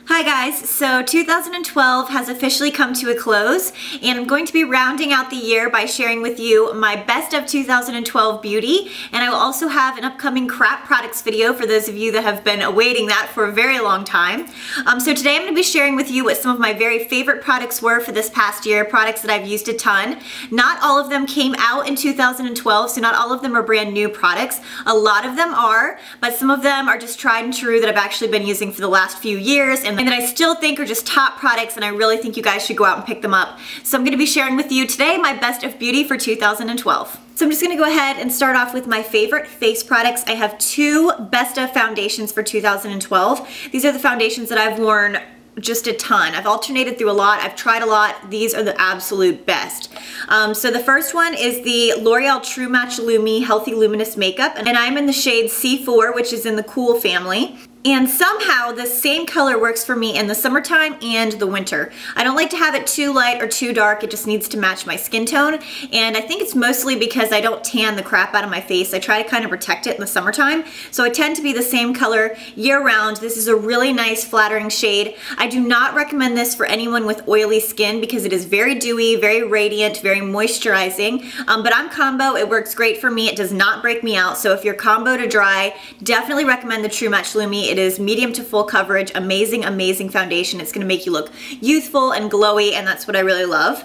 Hi guys, so 2012 has officially come to a close and I'm going to be rounding out the year by sharing with you my best of 2012 beauty, and I will also have an upcoming crap products video for those of you that have been awaiting that for a very long time. So today I'm going to be sharing with you what some of my very favorite products were for this past year, products that I've used a ton. Not all of them came out in 2012, so not all of them are brand new products. A lot of them are, but some of them are just tried and true that I've actually been using for the last few years and that I still think are just top products, and I really think you guys should go out and pick them up. So I'm going to be sharing with you today my best of beauty for 2012. So I'm just going to go ahead and start off with my favorite face products. I have two best of foundations for 2012. These are the foundations that I've worn just a ton. I've alternated through a lot. I've tried a lot. These are the absolute best. So the first one is the L'Oreal True Match Lumi Healthy Luminous Makeup, and I'm in the shade C4, which is in the Cool family. And somehow the same color works for me in the summertime and the winter. I don't like to have it too light or too dark. It just needs to match my skin tone. And I think it's mostly because I don't tan the crap out of my face. I try to kind of protect it in the summertime. So I tend to be the same color year round. This is a really nice flattering shade. I do not recommend this for anyone with oily skin because it is very dewy, very radiant, very moisturizing. But I'm combo. It works great for me. It does not break me out. So if you're combo to dry, definitely recommend the True Match Lumi. It is medium to full coverage, amazing, amazing foundation. It's gonna make you look youthful and glowy, and that's what I really love.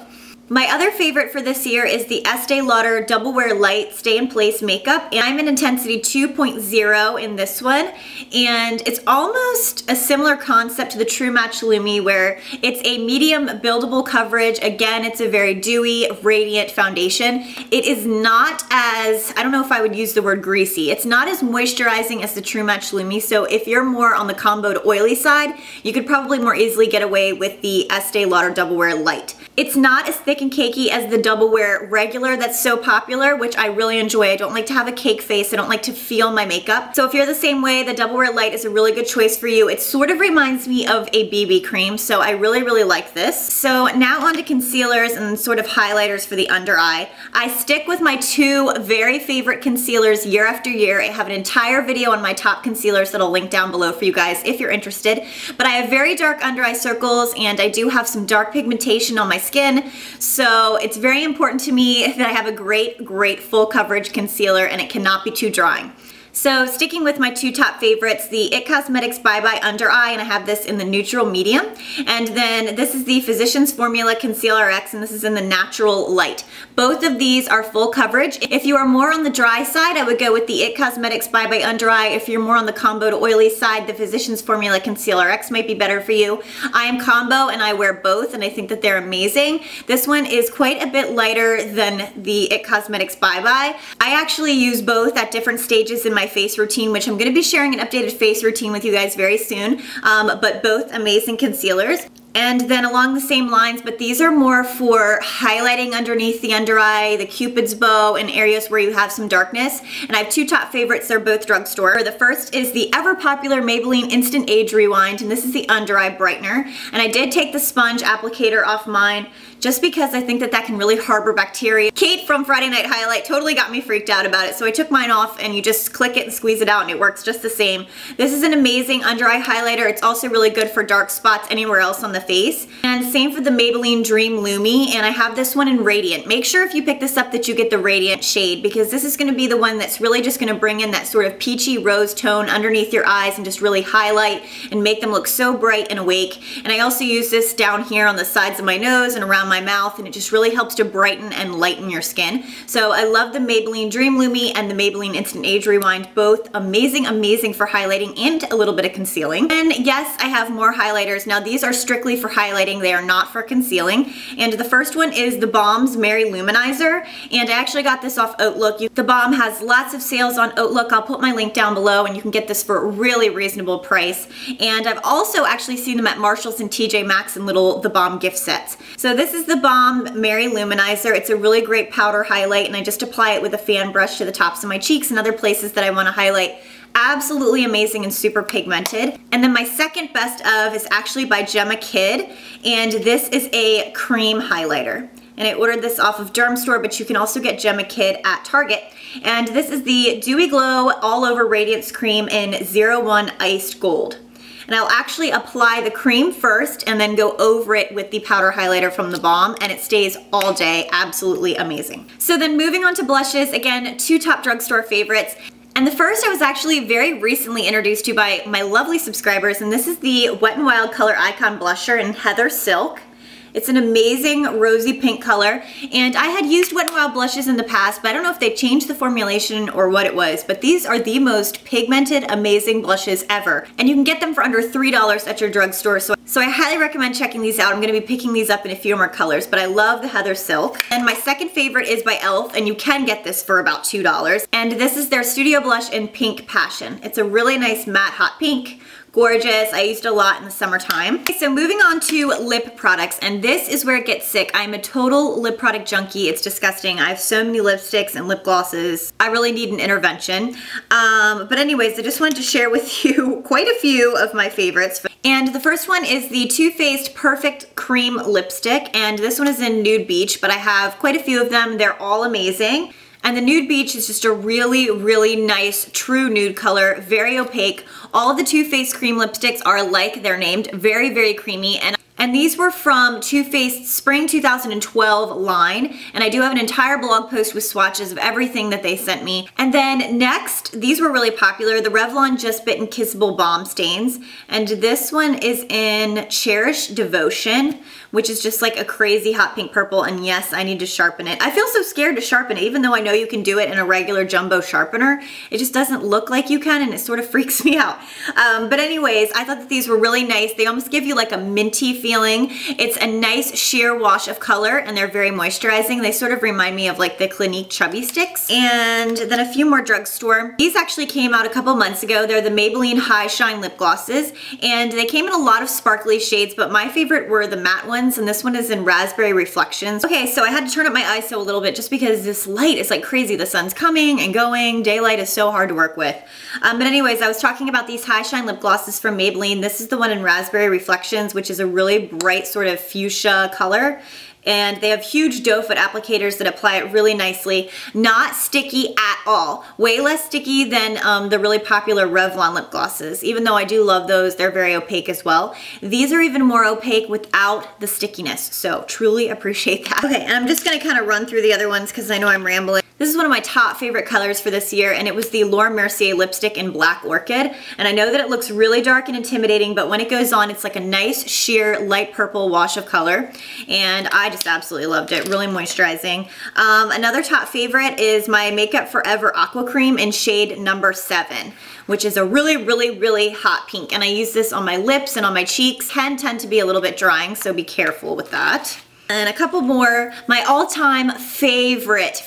My other favorite for this year is the Estee Lauder Double Wear Light Stay in Place Makeup, and I'm in intensity 2.0 in this one, and it's almost a similar concept to the True Match Lumi, where it's a medium buildable coverage. Again, it's a very dewy, radiant foundation. It is not as, I don't know if I would use the word greasy, it's not as moisturizing as the True Match Lumi, so if you're more on the combo to oily side, you could probably more easily get away with the Estee Lauder Double Wear Light. It's not as thick and cakey as the Double Wear Regular that's so popular, which I really enjoy. I don't like to have a cake face. I don't like to feel my makeup. So if you're the same way, the Double Wear Light is a really good choice for you. It sort of reminds me of a BB cream, so I really, really like this. So now on to concealers and sort of highlighters for the under eye. I stick with my two very favorite concealers year after year. I have an entire video on my top concealers that I'll link down below for you guys if you're interested. But I have very dark under eye circles, and I do have some dark pigmentation on my skin, so it's very important to me that I have a great full coverage concealer, and it cannot be too drying. So sticking with my two top favorites, the IT Cosmetics ByeBye Under Eye, and I have this in the neutral medium, and then this is the Physicians Formula Concealer X, and this is in the natural light. Both of these are full coverage. If you are more on the dry side, I would go with the IT Cosmetics ByeBye Under Eye. If you're more on the combo to oily side, the Physicians Formula Concealer X might be better for you. I am combo and I wear both, and I think that they're amazing. This one is quite a bit lighter than the IT Cosmetics ByeBye. I actually use both at different stages in my face routine, which I'm going to be sharing an updated face routine with you guys very soon, but both amazing concealers. And then along the same lines, but these are more for highlighting underneath the under eye, the Cupid's bow, and areas where you have some darkness. And I have two top favorites. They're both drugstore. The first is the ever popular Maybelline Instant Age Rewind, and this is the under eye brightener. And I did take the sponge applicator off mine just because I think that that can really harbor bacteria. Kate from Friday Night Highlight totally got me freaked out about it, so I took mine off, and you just click it and squeeze it out and it works just the same. This is an amazing under eye highlighter. It's also really good for dark spots anywhere else on the face. And same for the Maybelline Dream Lumi, and I have this one in Radiant. Make sure if you pick this up that you get the Radiant shade, because this is going to be the one that's really just going to bring in that sort of peachy rose tone underneath your eyes and just really highlight and make them look so bright and awake. And I also use this down here on the sides of my nose and around my mouth, and it just really helps to brighten and lighten your skin. So I love the Maybelline Dream Lumi and the Maybelline Instant Age Rewind, both amazing, amazing for highlighting and a little bit of concealing. And yes, I have more highlighters. Now these are strictly for highlighting, they are not for concealing. And the first one is the Balm Maryloumanizer, and I actually got this off Outlook. The Balm has lots of sales on Outlook. I'll put my link down below, and you can get this for a really reasonable price. And I've also actually seen them at Marshall's and TJ Maxx in little The Balm gift sets. So this is the Balm Maryloumanizer. It's a really great powder highlight, and I just apply it with a fan brush to the tops of my cheeks and other places that I want to highlight. Absolutely amazing and super pigmented. And then my second best of is actually by Jemma Kid, and this is a cream highlighter. And I ordered this off of Dermstore, but you can also get Jemma Kid at Target. And this is the Dewy Glow All Over Radiance Cream in 01 Iced Gold. And I'll actually apply the cream first and then go over it with the powder highlighter from the Balm, and it stays all day. Absolutely amazing. So then moving on to blushes, again, 2 top drugstore favorites. And the first I was actually very recently introduced to by my lovely subscribers, and this is the Wet n Wild Color Icon Blusher in Heather Silk. It's an amazing rosy pink color, and I had used Wet n Wild blushes in the past, but I don't know if they changed the formulation or what it was, but these are the most pigmented, amazing blushes ever. And you can get them for under $3 at your drugstore, so I highly recommend checking these out. I'm gonna be picking these up in a few more colors, but I love the Heather Silk. And my second favorite is by e.l.f., and you can get this for about $2. And this is their Studio Blush in Pink Passion. It's a really nice matte hot pink. Gorgeous. I used it a lot in the summertime. Okay, so moving on to lip products, and this is where it gets sick. I'm a total lip product junkie. It's disgusting. I have so many lipsticks and lip glosses. I really need an intervention. But anyways, I just wanted to share with you quite a few of my favorites. And the first one is the Too Faced Perfect Cream Lipstick, and this one is in Nude Beach, but I have quite a few of them. They're all amazing. And the Nude Beach is just a really, really nice, true nude color, very opaque. All of the Too Faced cream lipsticks are like they're named, very, very creamy. And these were from Too Faced Spring 2012 line. And I do have an entire blog post with swatches of everything that they sent me. And then next, these were really popular, the Revlon Just Bitten Kissable Balm Stains. And this one is in Cherish Devotion, which is just like a crazy hot pink purple, and yes, I need to sharpen it. I feel so scared to sharpen it, even though I know you can do it in a regular jumbo sharpener. It just doesn't look like you can, and it sort of freaks me out. But anyways, I thought that these were really nice. They almost give you like a minty feeling. It's a nice sheer wash of color, and they're very moisturizing. They sort of remind me of like the Clinique Chubby Sticks. And then a few more drugstore. These actually came out a couple months ago. They're the Maybelline High Shine Lip Glosses, and they came in a lot of sparkly shades, but my favorite were the matte ones, and this one is in Raspberry Reflections. Okay, so I had to turn up my ISO a little bit just because this light is like crazy. The sun's coming and going. Daylight is so hard to work with. But anyways, I was talking about these High Shine lip glosses from Maybelline. This is the one in Raspberry Reflections, which is a really bright sort of fuchsia color. And they have huge doe foot applicators that apply it really nicely. Not sticky at all. Way less sticky than the really popular Revlon lip glosses. Even though I do love those, they're very opaque as well. These are even more opaque without the stickiness, so truly appreciate that. Okay, and I'm just gonna kind of run through the other ones because I know I'm rambling. This is one of my top favorite colors for this year, and it was the Laura Mercier lipstick in Black Orchid. And I know that it looks really dark and intimidating, but when it goes on, it's like a nice sheer light purple wash of color. And I just absolutely loved it, really moisturizing. Another top favorite is my Makeup Forever Aqua Cream in shade number 7, which is a really, really, really hot pink. And I use this on my lips and on my cheeks. Can tend to be a little bit drying, so be careful with that. And a couple more. My all-time favorite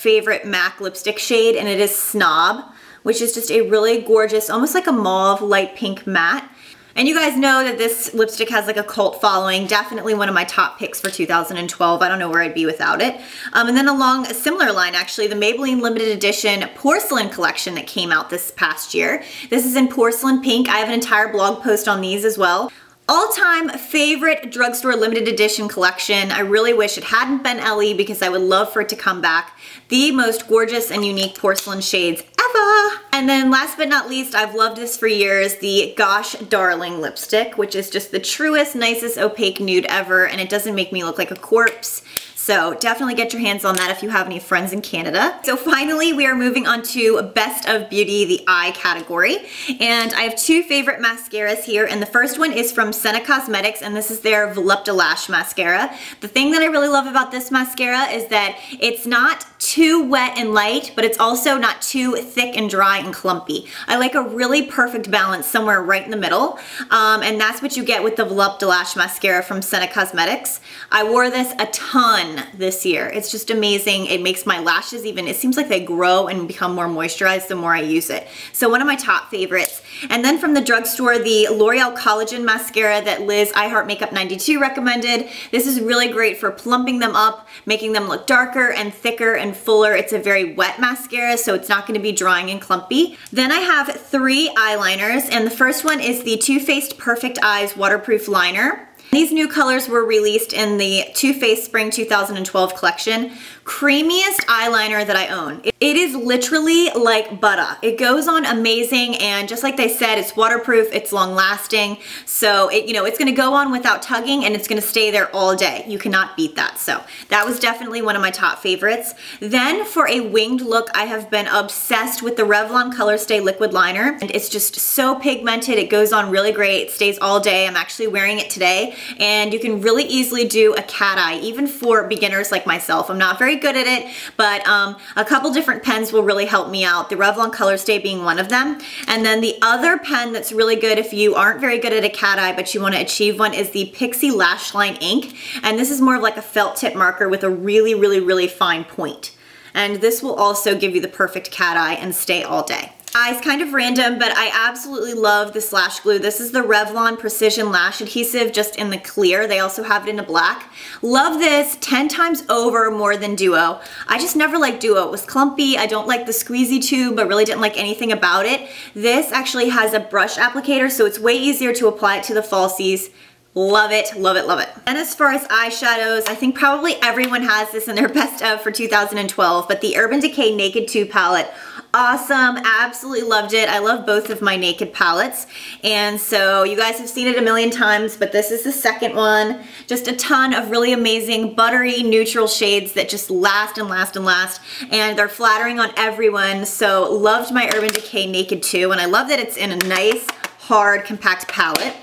MAC lipstick shade, and it is Snob, which is just a really gorgeous, almost like a mauve light pink matte. And you guys know that this lipstick has like a cult following. Definitely one of my top picks for 2012. I don't know where I'd be without it. And then along a similar line, actually, the Maybelline limited edition Porcelain collection that came out this past year. This is in Porcelain Pink. I have an entire blog post on these as well. All-time favorite drugstore limited edition collection. I really wish it hadn't been LE because I would love for it to come back. The most gorgeous and unique porcelain shades ever. And then last but not least, I've loved this for years, the Gosh Darling lipstick, which is just the truest, nicest opaque nude ever, and it doesn't make me look like a corpse. So definitely get your hands on that if you have any friends in Canada. So finally, we are moving on to Best of Beauty, the eye category. And I have two favorite mascaras here. And the first one is from Senna Cosmetics, and this is their Voluptulash mascara. The thing that I really love about this mascara is that it's not too wet and light, but it's also not too thick and dry and clumpy. I like a really perfect balance somewhere right in the middle. And that's what you get with the Voluptulash mascara from Senna Cosmetics. I wore this a ton this year. It's just amazing. It makes my lashes even, it seems like they grow and become more moisturized the more I use it. So one of my top favorites. And then from the drugstore, the L'Oreal Collagen mascara that Liz I Heart Makeup 92 recommended. This is really great for plumping them up, making them look darker and thicker and fuller. It's a very wet mascara, so it's not going to be drying and clumpy. Then I have three eyeliners, and the first one is the Too Faced Perfect Eyes Waterproof Liner. These new colors were released in the Too Faced Spring 2012 collection. Creamiest eyeliner that I own. It is literally like butter. It goes on amazing, and just like they said, it's waterproof, it's long lasting, so it's gonna go on without tugging, and it's gonna stay there all day. You cannot beat that. So that was definitely one of my top favorites. Then for a winged look, I have been obsessed with the Revlon Colorstay liquid liner, and it's just so pigmented. It goes on really great. It stays all day. I'm actually wearing it today, and you can really easily do a cat eye, even for beginners like myself. I'm not very good at it, but a couple different pens will really help me out. The Revlon Colorstay being one of them. And then the other pen that's really good if you aren't very good at a cat eye, but you want to achieve one, is the Pixi Lash Line ink. And this is more of like a felt tip marker with a really, really, really fine point. And this will also give you the perfect cat eye and stay all day. It's kind of random, but I absolutely love this lash glue. This is the Revlon Precision Lash Adhesive, just in the clear. They also have it in a black. Love this 10 times over more than Duo. I just never liked Duo. It was clumpy. I don't like the squeezy tube. I really didn't like anything about it. This actually has a brush applicator, so it's way easier to apply it to the falsies. Love it, love it, love it. And as far as eyeshadows, I think probably everyone has this in their best of for 2012, but the Urban Decay Naked 2 palette, awesome, absolutely loved it. I love both of my Naked palettes, and so you guys have seen it a million times, but this is the second one. Just a ton of really amazing buttery neutral shades that just last and last and last, and they're flattering on everyone. So loved my Urban Decay Naked 2, and I love that it's in a nice, hard, compact palette.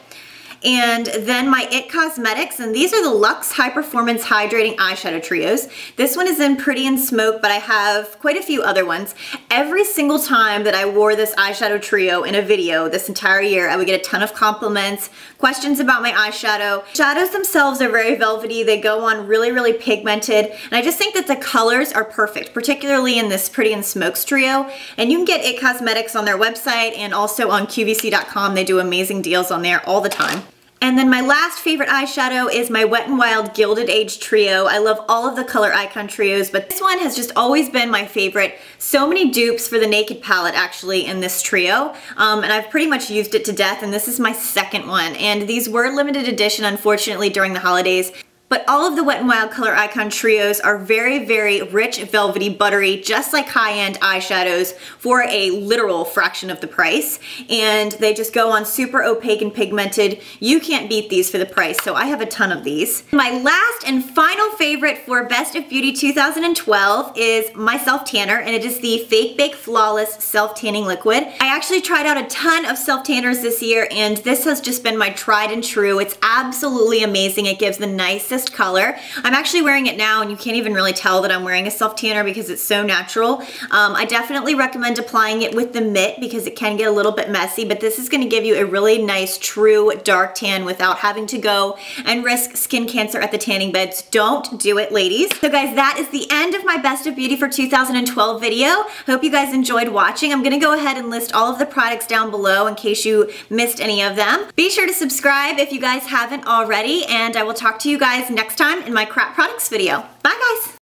And then my IT Cosmetics, and these are the Luxe High Performance Hydrating Eyeshadow Trios. This one is in Pretty and Smoke, but I have quite a few other ones. Every single time that I wore this eyeshadow trio in a video this entire year, I would get a ton of compliments, questions about my eyeshadow. Shadows themselves are very velvety. They go on really, really pigmented, and I just think that the colors are perfect, particularly in this Pretty and Smokes trio. And you can get IT Cosmetics on their website and also on QVC.com. They do amazing deals on there all the time. And then my last favorite eyeshadow is my Wet n Wild Gilded Age Trio. I love all of the Color Icon trios, but this one has just always been my favorite. So many dupes for the Naked palette actually in this trio, and I've pretty much used it to death, and this is my second one. And these were limited edition, unfortunately, during the holidays. But all of the Wet n Wild Color Icon trios are very, very rich, velvety, buttery, just like high-end eyeshadows for a literal fraction of the price. And they just go on super opaque and pigmented. You can't beat these for the price, so I have a ton of these. My last and final favorite for Best of Beauty 2012 is my self-tanner, and it is the Fake Bake Flawless Self-Tanning Liquid. I actually tried out a ton of self-tanners this year, and this has just been my tried and true. It's absolutely amazing. It gives the nicest color. I'm actually wearing it now, and you can't even really tell that I'm wearing a self-tanner because it's so natural. I definitely recommend applying it with the mitt because it can get a little bit messy, but this is going to give you a really nice, true dark tan without having to go and risk skin cancer at the tanning beds. Don't do it, ladies. So guys, that is the end of my Best of Beauty for 2012 video. Hope you guys enjoyed watching. I'm going to go ahead and list all of the products down below in case you missed any of them. Be sure to subscribe if you guys haven't already, and I will talk to you guys next time in my crap products video. Bye guys!